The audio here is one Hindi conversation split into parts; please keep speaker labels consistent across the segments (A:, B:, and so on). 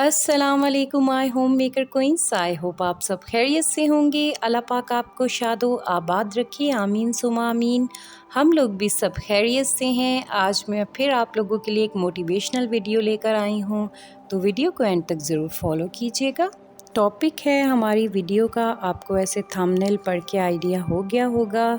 A: अस्सलाम वालेकुम my homemaker queens. I hope आप सब खैरियत से होंगे। अल्लाह पाक आपको शादो आबाद रखिए, आमीन सुमा आमीन। हम लोग भी सब खैरियत से हैं। आज मैं फिर आप लोगों के लिए एक मोटिवेशनल वीडियो लेकर आई हूँ, तो वीडियो को एंड तक ज़रूर फॉलो कीजिएगा। टॉपिक है हमारी वीडियो का, आपको ऐसे थंबनेल पढ़ के आइडिया हो गया होगा।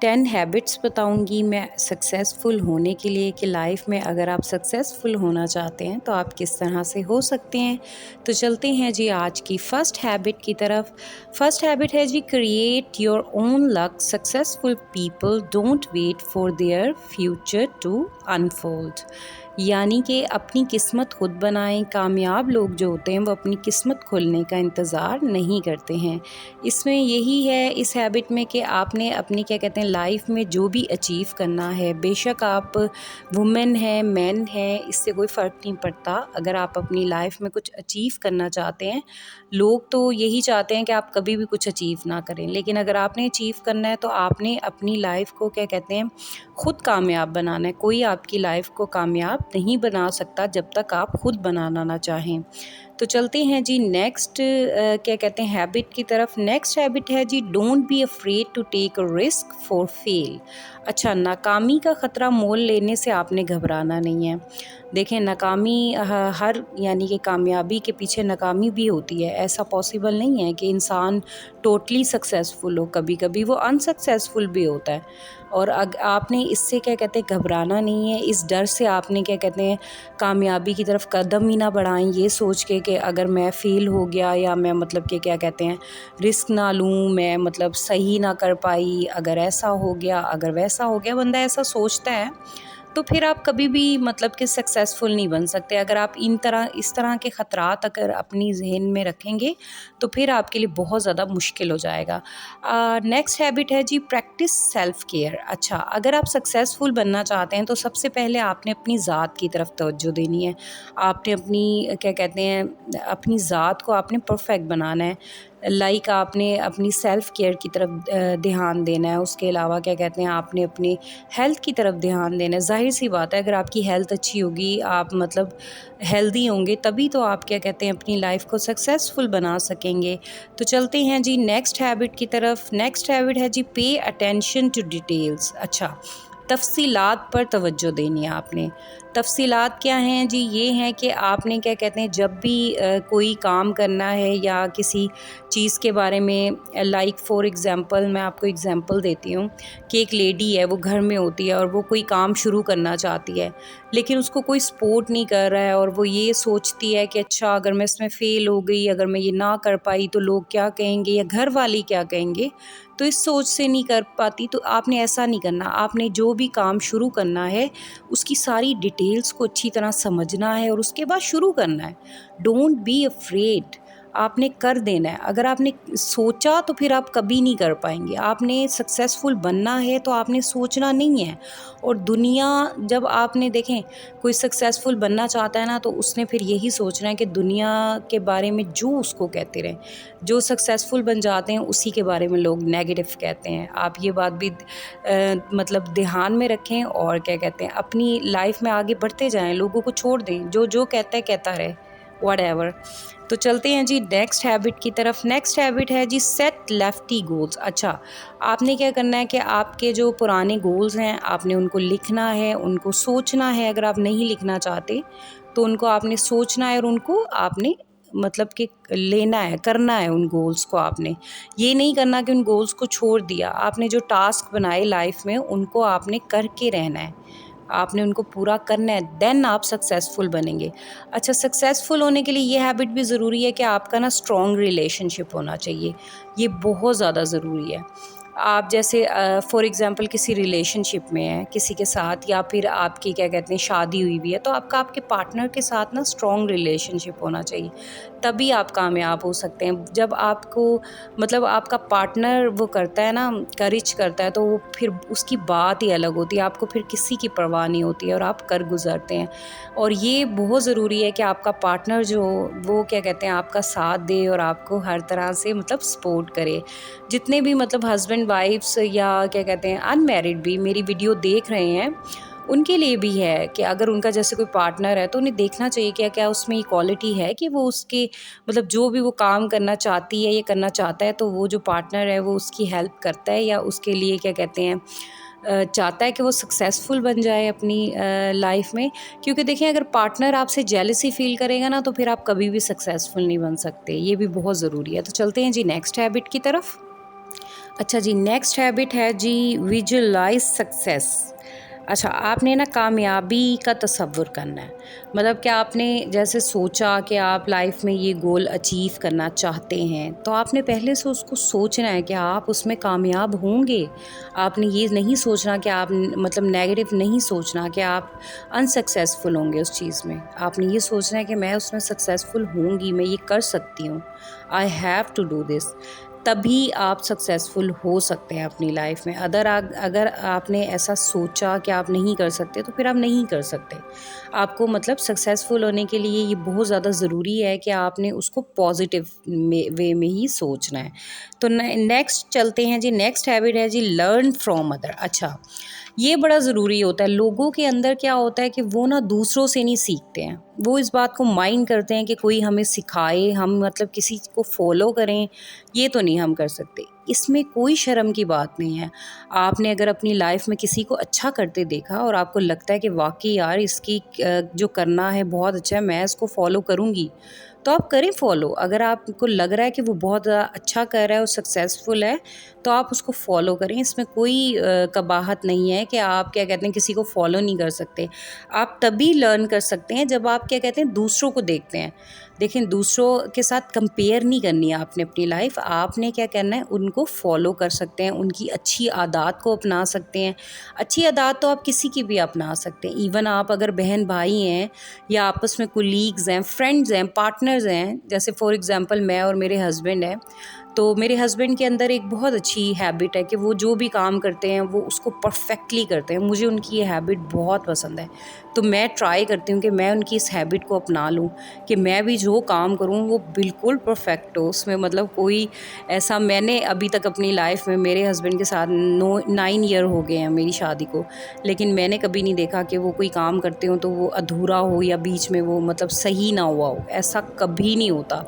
A: 10 हैबिट्स बताऊंगी मैं सक्सेसफुल होने के लिए कि लाइफ में अगर आप सक्सेसफुल होना चाहते हैं तो आप किस तरह से हो सकते हैं। तो चलते हैं जी आज की फ़र्स्ट हैबिट की तरफ। फर्स्ट हैबिट है जी, create your own luck. Successful people don't wait for their future to unfold. यानी कि अपनी किस्मत खुद बनाएं। कामयाब लोग जो होते हैं वो अपनी किस्मत खुलने का इंतज़ार नहीं करते हैं। इसमें यही है इस हैबिट में कि आपने अपनी क्या कहते हैं लाइफ में जो भी अचीव करना है, बेशक आप वुमेन हैं मैन हैं, इससे कोई फ़र्क नहीं पड़ता। अगर आप अपनी लाइफ में कुछ अचीव करना चाहते हैं, लोग तो यही चाहते हैं कि आप कभी भी कुछ अचीव ना करें, लेकिन अगर आपने अचीव करना है तो आपने अपनी लाइफ को क्या कहते हैं ख़ुद कामयाब बनाना है। कोई आपकी लाइफ को कामयाब नहीं बना सकता जब तक आप खुद बनाना ना चाहें। तो चलते हैं जी नेक्स्ट क्या कहते हैं हैबिट की तरफ। नेक्स्ट हैबिट है जी, don't be afraid to take a risk for fail. अच्छा, नाकामी का ख़तरा मोल लेने से आपने घबराना नहीं है। देखें, नाकामी हर यानी कि कामयाबी के पीछे नाकामी भी होती है। ऐसा पॉसिबल नहीं है कि इंसान टोटली सक्सेसफुल हो, कभी कभी वो अनसक्सेसफुल भी होता है। और आपने इससे क्या कहते हैं घबराना नहीं है। इस डर से आपने क्या कहते हैं कामयाबी की तरफ कदम ही ना बढ़ाएं ये सोच के कि अगर मैं फ़ेल हो गया या मैं मतलब कि क्या कहते हैं रिस्क ना लूँ, मैं मतलब सही ना कर पाई, अगर ऐसा हो गया अगर वैसा हो गया, बंदा ऐसा सोचता है तो फिर आप कभी भी मतलब कि सक्सेसफुल नहीं बन सकते। अगर आप इस तरह के ख़तरात अगर अपनी जहन में रखेंगे तो फिर आपके लिए बहुत ज़्यादा मुश्किल हो जाएगा। नेक्स्ट हैबिट है जी, प्रैक्टिस सेल्फ केयर। अच्छा, अगर आप सक्सेसफुल बनना चाहते हैं तो सबसे पहले आपने अपनी ज़ात की तरफ तवज्जो देनी है। आपने अपनी क्या कहते हैं अपनी ज़ात को आपने परफेक्ट बनाना है। लाइक आपने अपनी सेल्फ़ केयर की तरफ ध्यान देना है। उसके अलावा क्या कहते हैं आपने अपनी हेल्थ की तरफ ध्यान देना है। ज़ाहिर सी बात है, अगर आपकी हेल्थ अच्छी होगी, आप मतलब हेल्दी होंगे, तभी तो आप क्या कहते हैं अपनी लाइफ को सक्सेसफुल बना सकेंगे। तो चलते हैं जी नेक्स्ट हैबिट की तरफ। नेक्स्ट हैबिट है जी, पे अटेंशन टू डिटेल्स। अच्छा, तफ़सीलात पर तवज्जो देनी है आपने। तफ़सीलात क्या हैं जी, ये हैं कि आपने क्या कहते हैं जब भी कोई काम करना है या किसी चीज़ के बारे में, लाइक फॉर एग्ज़ाम्पल मैं आपको एग्ज़ाम्पल देती हूँ कि एक लेडी है, वो घर में होती है और वो कोई काम शुरू करना चाहती है, लेकिन उसको कोई सपोर्ट नहीं कर रहा है और वो ये सोचती है कि अच्छा अगर मैं इसमें फ़ेल हो गई, अगर मैं ये ना कर पाई तो लोग क्या कहेंगे या घर वाले क्या कहेंगे। तो इस सोच से नहीं कर पाती। तो आपने ऐसा नहीं करना। आपने जो भी काम शुरू करना है उसकी सारी डिटेल्स को अच्छी तरह समझना है और उसके बाद शुरू करना है। डोंट बी अफ्रेड, आपने कर देना है। अगर आपने सोचा तो फिर आप कभी नहीं कर पाएंगे। आपने सक्सेसफुल बनना है तो आपने सोचना नहीं है। और दुनिया, जब आपने देखें कोई सक्सेसफुल बनना चाहता है ना, तो उसने फिर यही सोचना है कि दुनिया के बारे में जो उसको कहते रहें। जो सक्सेसफुल बन जाते हैं उसी के बारे में लोग नेगेटिव कहते हैं। आप ये बात भी मतलब ध्यान में रखें और क्या कहते हैं अपनी लाइफ में आगे बढ़ते जाएं, लोगों को छोड़ दें, जो जो कहता है कहता रहे, व्हाटएवर। तो चलते हैं जी नेक्स्ट हैबिट की तरफ। नेक्स्ट हैबिट है जी, सेट लेफ्टी गोल्स। अच्छा, आपने क्या करना है कि आपके जो पुराने गोल्स हैं आपने उनको लिखना है, उनको सोचना है। अगर आप नहीं लिखना चाहते तो उनको आपने सोचना है और उनको आपने मतलब कि लेना है, करना है उन गोल्स को। आपने ये नहीं करना कि उन गोल्स को छोड़ दिया। आपने जो टास्क बनाए लाइफ में उनको आपने करके रहना है, आपने उनको पूरा करना है, देन आप सक्सेसफुल बनेंगे। अच्छा, सक्सेसफुल होने के लिए ये हैबिट भी ज़रूरी है कि आपका ना स्ट्रॉन्ग रिलेशनशिप होना चाहिए। ये बहुत ज़्यादा ज़रूरी है। आप जैसे फॉर एग्ज़ाम्पल किसी रिलेशनशिप में हैं किसी के साथ, या फिर आपकी क्या कहते हैं शादी हुई भी है, तो आपका आपके पार्टनर के साथ ना स्ट्रॉन्ग रिलेशनशिप होना चाहिए, तभी आप कामयाब हो सकते हैं। जब आपको मतलब आपका पार्टनर वो करता है ना, करेज करता है, तो वो फिर उसकी बात ही अलग होती है। आपको फिर किसी की परवाह नहीं होती है और आप कर गुजरते हैं। और ये बहुत ज़रूरी है कि आपका पार्टनर जो वो क्या कहते हैं आपका साथ दे और आपको हर तरह से मतलब सपोर्ट करे। जितने भी मतलब हस्बैंड वाइफ्स या क्या कहते हैं अनमैरिड भी मेरी वीडियो देख रहे हैं, उनके लिए भी है कि अगर उनका जैसे कोई पार्टनर है तो उन्हें देखना चाहिए क्या क्या उसमें इक्वालिटी है कि वो उसके मतलब जो भी वो काम करना चाहती है या करना चाहता है तो वो जो पार्टनर है वो उसकी हेल्प करता है या उसके लिए क्या कहते हैं चाहता है कि वो सक्सेसफुल बन जाए अपनी लाइफ में। क्योंकि देखिए अगर पार्टनर आपसे जेलसी फील करेगा ना तो फिर आप कभी भी सक्सेसफुल नहीं बन सकते, ये भी बहुत ज़रूरी है। तो चलते हैं जी नेक्स्ट हैबिट की तरफ। अच्छा जी, नेक्स्ट हैबिट है जी विजुअलाइज सक्सेस। अच्छा, आपने ना कामयाबी का तसव्वुर करना है। मतलब क्या आपने जैसे सोचा कि आप लाइफ में ये गोल अचीव करना चाहते हैं, तो आपने पहले से उसको सोचना है कि आप उसमें कामयाब होंगे। आपने ये नहीं सोचना कि आप मतलब नेगेटिव नहीं सोचना कि आप अनसक्सेसफुल होंगे उस चीज़ में। आपने ये सोचना है कि मैं उसमें सक्सेसफुल होंगी, मैं ये कर सकती हूँ। I have to do this. तभी आप सक्सेसफुल हो सकते हैं अपनी लाइफ में। अगर आपने ऐसा सोचा कि आप नहीं कर सकते तो फिर आप नहीं कर सकते। आपको मतलब सक्सेसफुल होने के लिए ये बहुत ज़्यादा ज़रूरी है कि आपने उसको पॉजिटिव वे में ही सोचना है। तो नेक्स्ट चलते हैं जी, नेक्स्ट हैबिट है जी लर्न फ्रॉम अदर। अच्छा, ये बड़ा ज़रूरी होता है। लोगों के अंदर क्या होता है कि वो ना दूसरों से नहीं सीखते हैं, वो इस बात को माइंड करते हैं कि कोई हमें सिखाए, हम मतलब किसी को फॉलो करें, ये तो नहीं हम कर सकते। इसमें कोई शर्म की बात नहीं है। आपने अगर अपनी लाइफ में किसी को अच्छा करते देखा और आपको लगता है कि वाकई यार इसकी जो करना है बहुत अच्छा है, मैं इसको फॉलो करूँगी, तो आप करें फॉलो। अगर आपको लग रहा है कि वो बहुत ज़्यादा अच्छा कर रहा है और सक्सेसफुल है, तो आप उसको फॉलो करें। इसमें कोई कबाहत नहीं है कि आप क्या कहते हैं किसी को फॉलो नहीं कर सकते। आप तभी लर्न कर सकते हैं जब आप क्या कहते हैं दूसरों को देखते हैं। देखें, दूसरों के साथ कंपेयर नहीं करनी है आपने अपनी लाइफ। आपने क्या करना है, उनको फॉलो कर सकते हैं, उनकी अच्छी आदत को अपना सकते हैं। अच्छी आदत तो आप किसी की भी अपना सकते हैं। इवन आप अगर बहन भाई हैं या आपस में कुलीग्स हैं, फ्रेंड्स हैं, पार्टनर्स हैं, जैसे फॉर एग्जांपल मैं और मेरे हस्बैंड हैं, तो मेरे हस्बैंड के अंदर एक बहुत अच्छी हैबिट है कि वो जो भी काम करते हैं वो उसको परफेक्टली करते हैं। मुझे उनकी ये हैबिट बहुत पसंद है। तो मैं ट्राई करती हूँ कि मैं उनकी इस हैबिट को अपना लूँ कि मैं भी जो काम करूँ वो बिल्कुल परफेक्ट हो। उसमें मतलब कोई ऐसा, मैंने अभी तक अपनी लाइफ में मेरे हस्बैंड के साथ 9 ईयर हो गए हैं मेरी शादी को, लेकिन मैंने कभी नहीं देखा कि वो कोई काम करते हो तो वो अधूरा हो या बीच में वो मतलब सही ना हुआ हो। ऐसा कभी नहीं होता।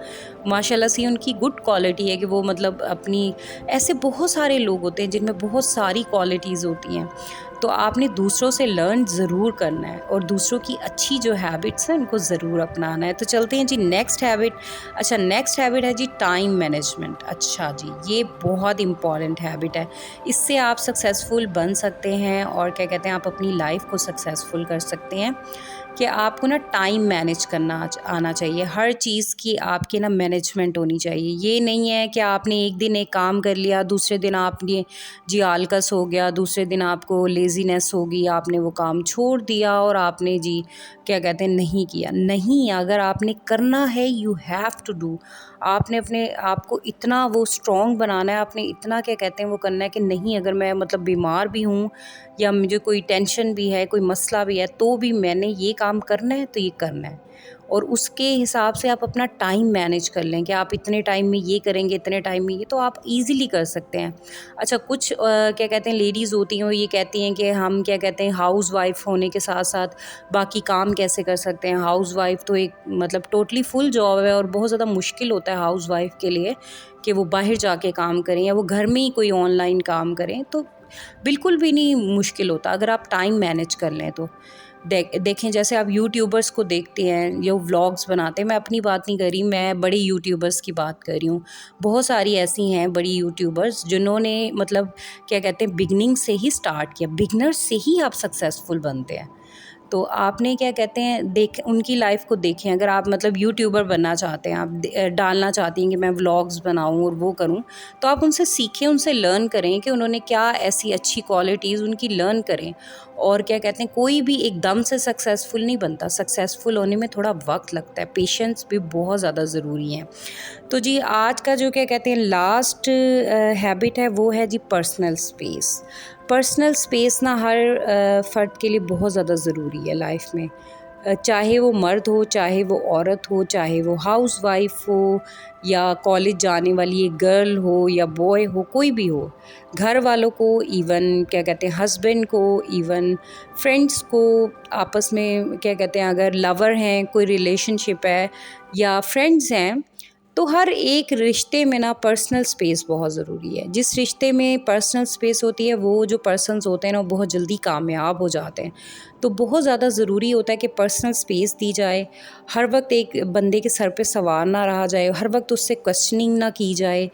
A: माशाल्लाह से उनकी गुड क्वालिटी है कि वो मतलब अपनी, ऐसे बहुत सारे लोग होते हैं जिनमें बहुत सारी क्वालिटीज़ होती हैं। तो आपने दूसरों से लर्न ज़रूर करना है और दूसरों की अच्छी जो हैबिट्स हैं उनको ज़रूर अपनाना है। तो चलते हैं जी नेक्स्ट हैबिट। अच्छा, नेक्स्ट हैबिट है जी टाइम मैनेजमेंट। अच्छा जी, ये बहुत इम्पॉर्टेंट हैबिट है। इससे आप सक्सेसफुल बन सकते हैं और क्या कहते हैं आप अपनी लाइफ को सक्सेसफुल कर सकते हैं कि आपको ना टाइम मैनेज करना आना चाहिए। हर चीज़ की आपकी ना मैनेजमेंट होनी चाहिए। ये नहीं है कि आपने एक दिन एक काम कर लिया, दूसरे दिन आपने जी आलकस हो गया, दूसरे दिन आपको लेज़ीनेस होगी, आपने वो काम छोड़ दिया और आपने जी क्या कहते हैं नहीं किया। नहीं, अगर आपने करना है यू हैव टू डू। आपने अपने आप को इतना वो स्ट्रॉन्ग बनाना है, आपने इतना क्या कहते हैं वो करना है कि नहीं, अगर मैं मतलब बीमार भी हूँ या मुझे कोई टेंशन भी है, कोई मसला भी है, तो भी मैंने ये काम करना है तो ये करना है। और उसके हिसाब से आप अपना टाइम मैनेज कर लें कि आप इतने टाइम में ये करेंगे, इतने टाइम में ये, तो आप ईज़िली कर सकते हैं। अच्छा, कुछ क्या कहते हैं लेडीज़ होती हैं, वो ये कहती हैं कि हम क्या कहते हैं हाउसवाइफ़ होने के साथ-साथ बाकी काम कैसे कर सकते हैं। हाउसवाइफ़ तो एक मतलब टोटली फुल जॉब है और बहुत ज़्यादा मुश्किल होता है हाउसवाइफ़ के लिए कि वो बाहर जाके काम करें या वो घर में ही कोई ऑनलाइन काम करें। तो बिल्कुल भी नहीं मुश्किल होता अगर आप टाइम मैनेज कर लें तो। देखें, जैसे आप यूट्यूबर्स को देखते हैं जो व्लॉग्स बनाते हैं, मैं अपनी बात नहीं कर रही, मैं बड़े यूट्यूबर्स की बात कर रही हूँ। बहुत सारी ऐसी हैं बड़ी यूट्यूबर्स जिन्होंने मतलब क्या कहते हैं बिगनिंग से ही स्टार्ट किया। बिगनर से ही आप सक्सेसफुल बनते हैं। तो आपने क्या कहते हैं उनकी लाइफ को देखें। अगर आप मतलब यूट्यूबर बनना चाहते हैं, आप डालना चाहती हैं कि मैं व्लॉग्स बनाऊं और वो करूं, तो आप उनसे सीखें, उनसे लर्न करें कि उन्होंने क्या ऐसी अच्छी क्वालिटीज़ उनकी लर्न करें। और क्या कहते हैं कोई भी एकदम से सक्सेसफुल नहीं बनता। सक्सेसफुल होने में थोड़ा वक्त लगता है, पेशेंस भी बहुत ज़्यादा ज़रूरी है। तो जी आज का जो क्या कहते हैं लास्ट हैबिट है वो है जी पर्सनल स्पेस। पर्सनल स्पेस ना हर फ़र्द के लिए बहुत ज़्यादा ज़रूरी है लाइफ में। चाहे वो मर्द हो, चाहे वो औरत हो, चाहे वो हाउसवाइफ हो या कॉलेज जाने वाली एक गर्ल हो या बॉय हो, कोई भी हो, घर वालों को, इवन क्या कहते हैं हस्बैंड को, इवन फ्रेंड्स को, आपस में क्या कहते हैं अगर लवर हैं, कोई रिलेशनशिप है या फ्रेंड्स हैं, तो हर एक रिश्ते में ना पर्सनल स्पेस बहुत ज़रूरी है। जिस रिश्ते में पर्सनल स्पेस होती है, वो जो पर्सन्स होते हैं ना, वो बहुत जल्दी कामयाब हो जाते हैं। तो बहुत ज़्यादा ज़रूरी होता है कि पर्सनल स्पेस दी जाए। हर वक्त एक बंदे के सर पे सवार ना रहा जाए, हर वक्त उससे क्वेश्चनिंग ना की जाए।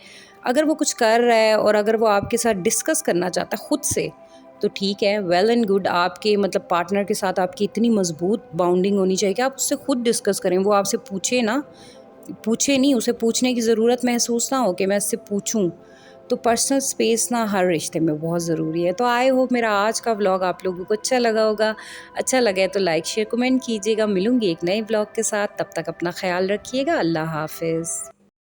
A: अगर वो कुछ कर रहा है और अगर वो आपके साथ डिस्कस करना चाहता है खुद से, तो ठीक है, वेल एंड गुड। आपके मतलब पार्टनर के साथ आपकी इतनी मज़बूत बाउंडिंग होनी चाहिए कि आप उससे खुद डिस्कस करें। वो आपसे पूछे ना, पूछे नहीं, उसे पूछने की ज़रूरत महसूस ना हो कि मैं इससे पूछूं। तो पर्सनल स्पेस ना हर रिश्ते में बहुत ज़रूरी है। तो आई होप मेरा आज का व्लॉग आप लोगों को अच्छा लगा होगा। अच्छा लगा है तो लाइक शेयर कमेंट कीजिएगा। मिलूंगी एक नए व्लॉग के साथ, तब तक अपना ख्याल रखिएगा। अल्लाह हाफिज़।